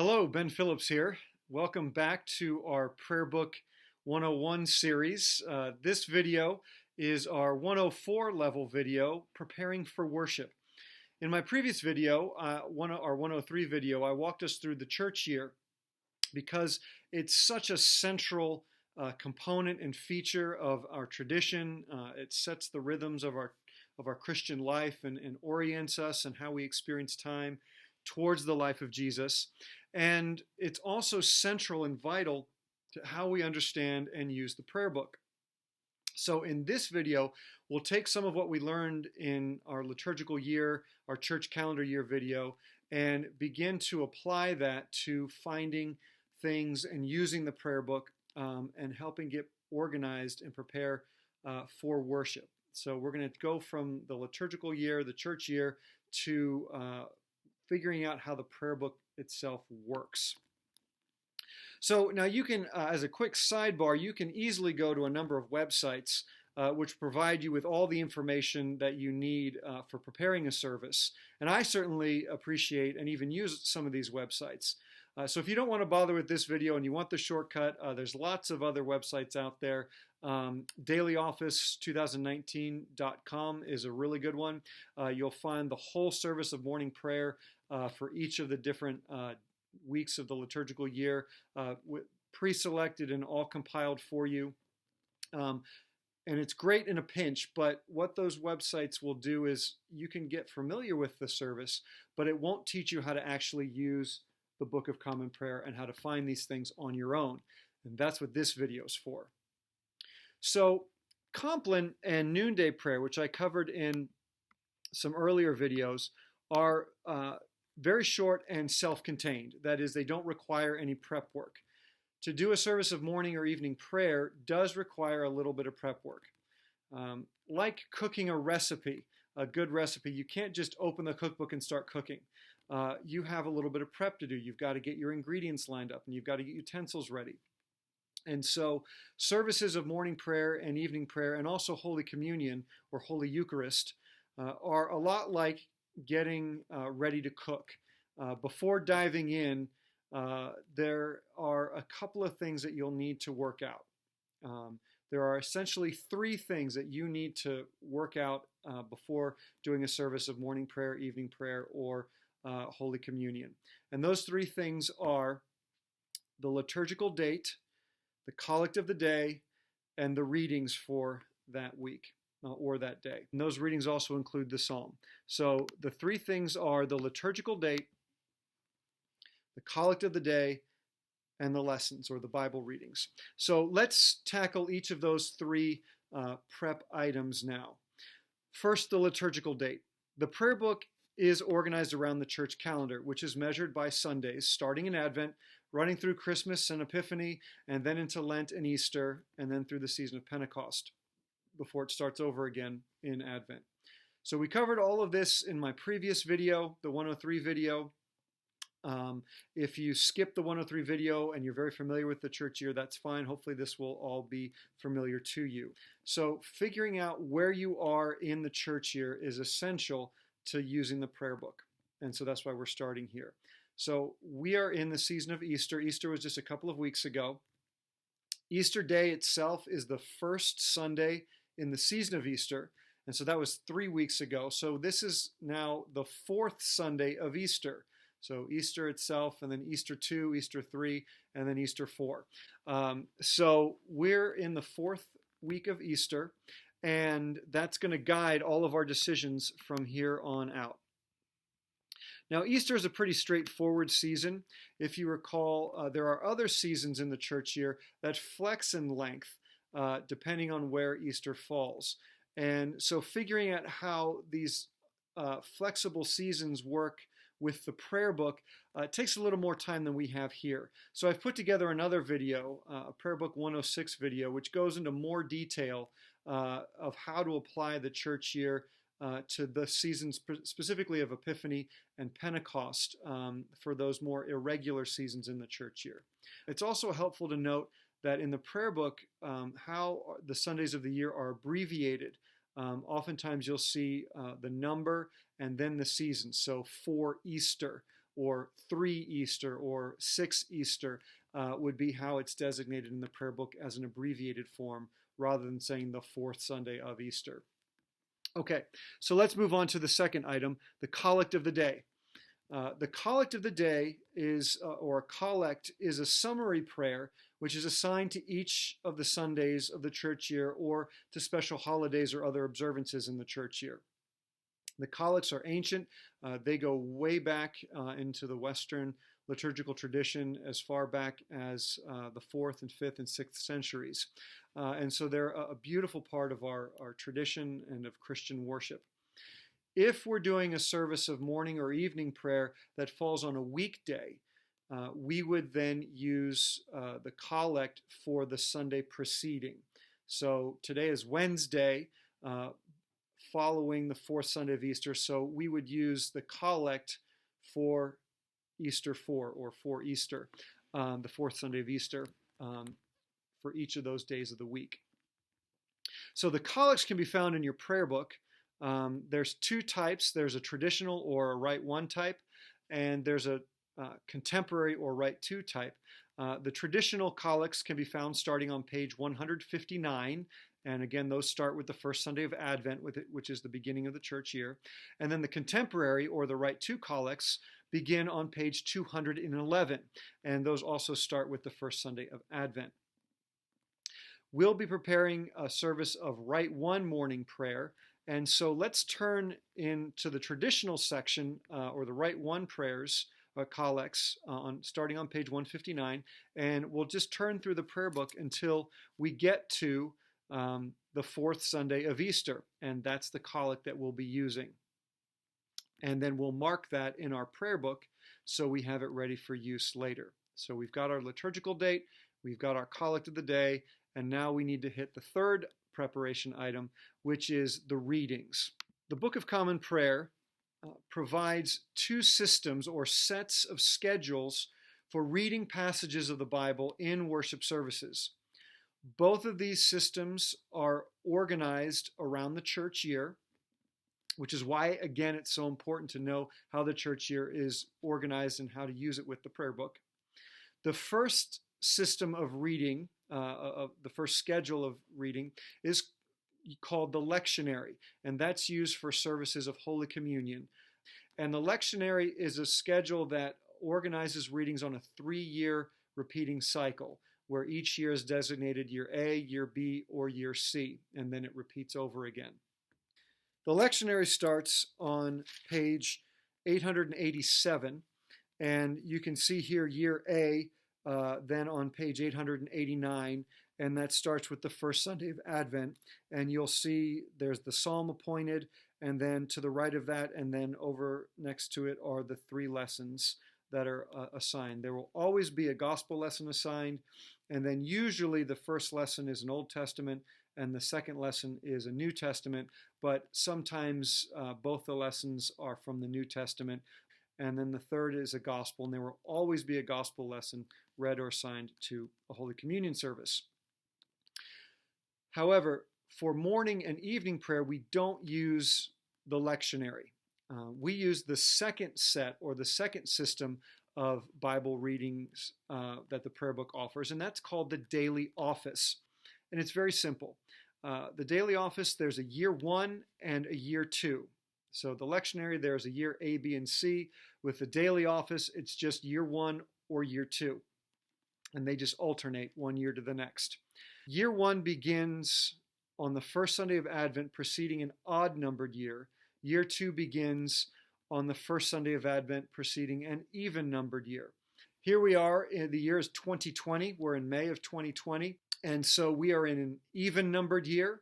Hello, Ben Phillips here. Welcome back to our Prayer Book 101 series. This video is our 104 level video, Preparing for Worship. In my previous video, our 103 video, I walked us through the church year because it's such a central component and feature of our tradition. It sets the rhythms of our Christian life and orients us and how we experience time towards the life of Jesus. And it's also central and vital to how we understand and use the prayer book. So in this video, we'll take some of what we learned in our liturgical year, our church calendar year video, and begin to apply that to finding things and using the prayer book and helping get organized and prepare for worship. So we're going to go from the liturgical year, the church year, to figuring out how the prayer book itself works. So now you can, as a quick sidebar, you can easily go to a number of websites which provide you with all the information that you need for preparing a service. And I certainly appreciate and even use some of these websites. So if you don't want to bother with this video and you want the shortcut, there's lots of other websites out there. DailyOffice2019.com is a really good one. You'll find the whole service of morning prayer for each of the different weeks of the liturgical year, pre-selected and all compiled for you. And it's great in a pinch, but what those websites will do is you can get familiar with the service, but it won't teach you how to actually use the Book of Common Prayer and how to find these things on your own. And that's what this video is for. So Compline and Noonday Prayer, which I covered in some earlier videos, are very short and self-contained. That is, they don't require any prep work. To do a service of morning or evening prayer does require a little bit of prep work. Like cooking a recipe, a good recipe, you can't just open the cookbook and start cooking. You have a little bit of prep to do. You've got to get your ingredients lined up and you've got to get utensils ready. And so services of morning prayer and evening prayer and also Holy Communion or Holy Eucharist are a lot like getting ready to cook. Before diving in, there are a couple of things that you'll need to work out. There are essentially three things that you need to work out before doing a service of morning prayer, evening prayer, or Holy Communion. And those three things are the liturgical date, the collect of the day, and the readings for that week or that day. And those readings also include the psalm. So the three things are the liturgical date, the collect of the day, and the lessons or the Bible readings. So let's tackle each of those three prep items now. First, the liturgical date. The prayer book is organized around the church calendar, which is measured by Sundays, starting in Advent, running through Christmas and Epiphany, and then into Lent and Easter, and then through the season of Pentecost, before it starts over again in Advent. So we covered all of this in my previous video, the 103 video. If you skip the 103 video and you're very familiar with the church year, that's fine. Hopefully this will all be familiar to you. So figuring out where you are in the church year is essential to using the prayer book. And so that's why we're starting here. So we are in the season of Easter. Easter was just a couple of weeks ago. Easter Day itself is the first Sunday in the season of Easter. And so that was 3 weeks ago. So this is now the fourth Sunday of Easter. So Easter itself, and then Easter 2, Easter 3, and then Easter 4. So we're in the fourth week of Easter, and that's going to guide all of our decisions from here on out. Now, Easter is a pretty straightforward season. If you recall, there are other seasons in the church year that flex in length, depending on where Easter falls. And so figuring out how these flexible seasons work with the prayer book takes a little more time than we have here. So I've put together another video, a Prayer Book 106 video, which goes into more detail of how to apply the church year to the seasons specifically of Epiphany and Pentecost for those more irregular seasons in the church year. It's also helpful to note that in the prayer book, how the Sundays of the year are abbreviated. Oftentimes you'll see the number and then the season. So for Easter or 3 Easter, or 6 Easter would be how it's designated in the prayer book as an abbreviated form, rather than saying the 4th Sunday of Easter. Okay, so let's move on to the second item, the collect of the day. The collect of the day is, or a collect, is a summary prayer which is assigned to each of the Sundays of the church year or to special holidays or other observances in the church year. The collects are ancient. They go way back into the Western liturgical tradition, as far back as the 4th and 5th and 6th centuries. And so they're a beautiful part of our tradition and of Christian worship. If we're doing a service of morning or evening prayer that falls on a weekday, we would then use the collect for the Sunday preceding. So today is Wednesday, following the 4th Sunday of Easter, so we would use the collect for Easter 4, or for Easter, the 4th Sunday of Easter, for each of those days of the week. So the collects can be found in your prayer book. There's 2 types. There's a traditional or a Rite 1 type, and there's a contemporary or Rite 2 type. The traditional collects can be found starting on page 159, and again, those start with the first Sunday of Advent, which is the beginning of the church year. And then the contemporary or the Rite 2 collects begin on page 211, and those also start with the first Sunday of Advent. We'll be preparing a service of Rite 1 morning prayer, and so let's turn into the traditional section, or the Rite 1 prayers, collects, starting on page 159, and we'll just turn through the prayer book until we get to the 4th Sunday of Easter, and that's the collect that we'll be using. And then we'll mark that in our prayer book so we have it ready for use later. So we've got our liturgical date, we've got our collect of the day, and now we need to hit the third preparation item, which is the readings. The Book of Common Prayer provides 2 systems or sets of schedules for reading passages of the Bible in worship services. Both of these systems are organized around the church year, which is why, again, it's so important to know how the church year is organized and how to use it with the prayer book. The first system of reading, the first schedule of reading, is called the lectionary, and that's used for services of Holy Communion. And the lectionary is a schedule that organizes readings on a 3-year repeating cycle, where each year is designated year A, year B, or year C, and then it repeats over again. The lectionary starts on page 887, and you can see here year A, then on page 889, and that starts with the first Sunday of Advent, and you'll see there's the psalm appointed, and then to the right of that, and then over next to it are the 3 lessons that are assigned. There will always be a gospel lesson assigned, and then usually the first lesson is an Old Testament and the second lesson is a New Testament, but sometimes both the lessons are from the New Testament, and then the third is a gospel, and there will always be a gospel lesson read or assigned to a Holy Communion service. However, for morning and evening prayer, we don't use the lectionary. We use the second set, or the second system of Bible readings that the prayer book offers, and that's called the daily office. And it's very simple. The daily office, there's a year 1 and a year 2. So the lectionary, there's a year A, B, and C. With the daily office, it's just year 1 or year 2. And they just alternate one year to the next. Year 1 begins on the first Sunday of Advent preceding an odd-numbered year. Year 2 begins on the first Sunday of Advent preceding an even-numbered year. Here we are, the year is 2020. We're in May of 2020. And so we are in an even-numbered year.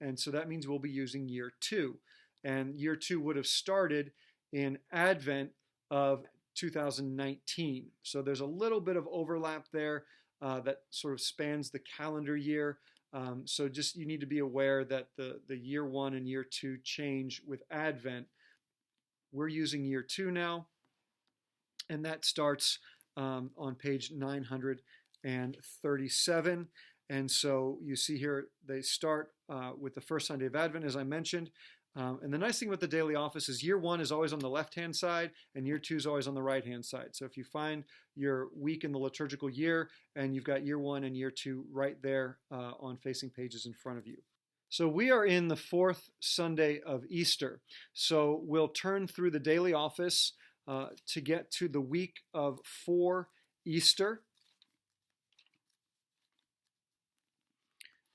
And so that means we'll be using year 2. And year 2 would have started in Advent of 2019. So there's a little bit of overlap there that sort of spans the calendar year. So just you need to be aware that the year 1 and year 2 change with Advent. We're using year 2 now, and that starts on page 937. And so you see here they start with the first Sunday of Advent, as I mentioned. And the nice thing with the daily office is year 1 is always on the left-hand side and year 2 is always on the right-hand side. So if you find your week in the liturgical year and you've got year 1 and year 2 right there on facing pages in front of you. So we are in the 4th Sunday of Easter. So we'll turn through the daily office to get to the week of 4 Easter.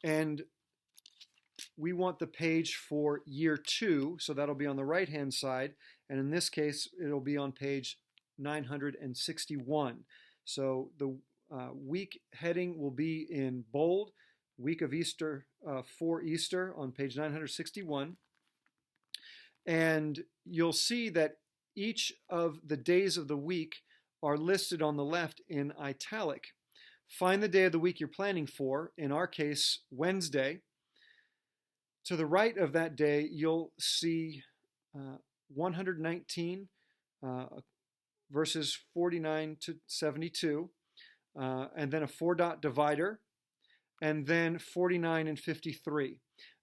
And we want the page for year 2, so that'll be on the right-hand side, and in this case, it'll be on page 961. So the week heading will be in bold, week of Easter, for Easter on page 961, and you'll see that each of the days of the week are listed on the left in italic. Find the day of the week you're planning for, in our case, Wednesday. To the right of that day, you'll see 119, verses 49 to 72, and then a 4-dot divider, and then 49 and 53.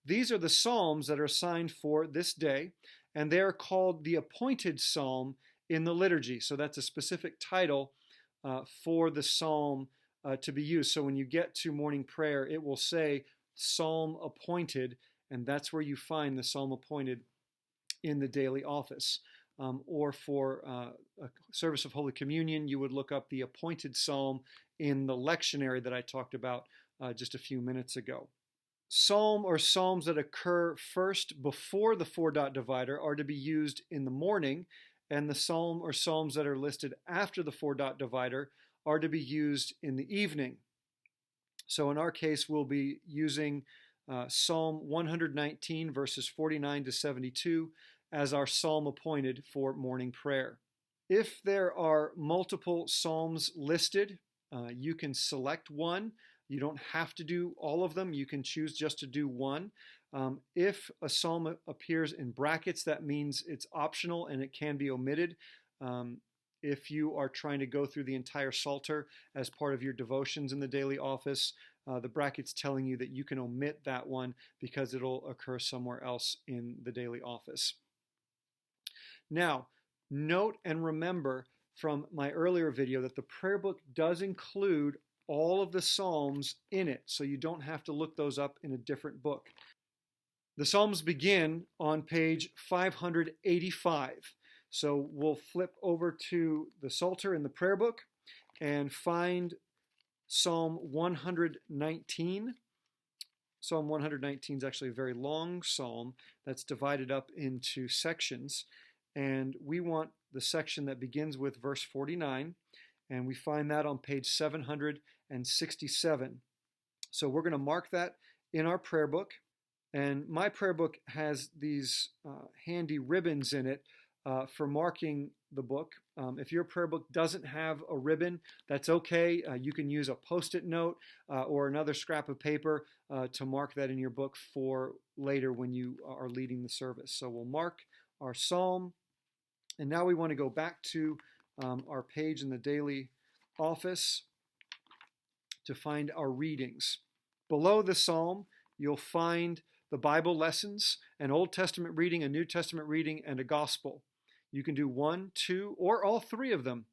These are the psalms that are assigned for this day, and they are called the appointed psalm in the liturgy. So that's a specific title for the psalm to be used. So when you get to morning prayer, it will say Psalm Appointed, and that's where you find the Psalm Appointed in the daily office. Or for a service of Holy Communion, you would look up the appointed psalm in the lectionary that I talked about just a few minutes ago. Psalm or psalms that occur first before the 4-dot divider are to be used in the morning, and the psalm or psalms that are listed after the 4-dot divider are to be used in the evening. So in our case, we'll be using Psalm 119, verses 49 to 72, as our psalm appointed for morning prayer. If there are multiple psalms listed, you can select one. You don't have to do all of them. You can choose just to do one. If a psalm appears in brackets, that means it's optional and it can be omitted. If you are trying to go through the entire Psalter as part of your devotions in the daily office, the bracket's telling you that you can omit that one because it'll occur somewhere else in the daily office. Now, note and remember from my earlier video that the prayer book does include all of the Psalms in it, so you don't have to look those up in a different book. The Psalms begin on page 585. So we'll flip over to the Psalter in the prayer book and find Psalm 119. Psalm 119 is actually a very long psalm that's divided up into sections. And we want the section that begins with verse 49, and we find that on page 767. So we're going to mark that in our prayer book. And my prayer book has these handy ribbons in it for marking the book. If your prayer book doesn't have a ribbon, that's okay. You can use a Post-it note or another scrap of paper to mark that in your book for later when you are leading the service. So we'll mark our psalm. And now we want to go back to our page in the daily office to find our readings. Below the psalm, you'll find the Bible lessons, an Old Testament reading, a New Testament reading, and a gospel. You can do 1, 2, or all 3 of them.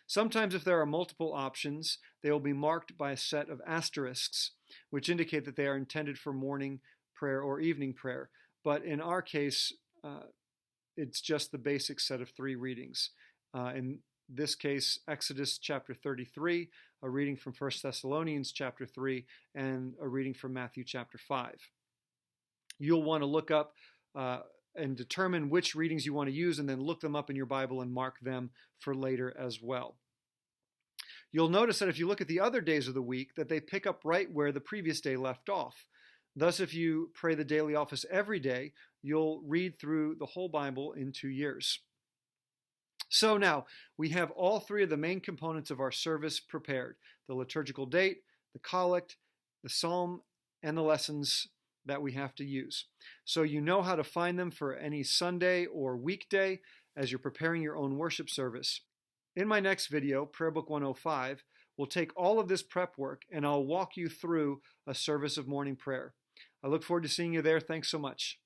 Sometimes if there are multiple options, they will be marked by a set of asterisks, which indicate that they are intended for morning prayer or evening prayer. But in our case, it's just the basic set of 3 readings. In this case, Exodus chapter 33, a reading from 1 Thessalonians chapter 3, and a reading from Matthew chapter 5. You'll want to look up and determine which readings you want to use and then look them up in your Bible and mark them for later as well. You'll notice that if you look at the other days of the week, that they pick up right where the previous day left off. Thus, if you pray the daily office every day, you'll read through the whole Bible in 2 years. So now, we have all 3 of the main components of our service prepared: the liturgical date, the collect, the psalm, and the lessons that we have to use. So you know how to find them for any Sunday or weekday as you're preparing your own worship service. In my next video, Prayer Book 105, we'll take all of this prep work and I'll walk you through a service of morning prayer. I look forward to seeing you there. Thanks so much.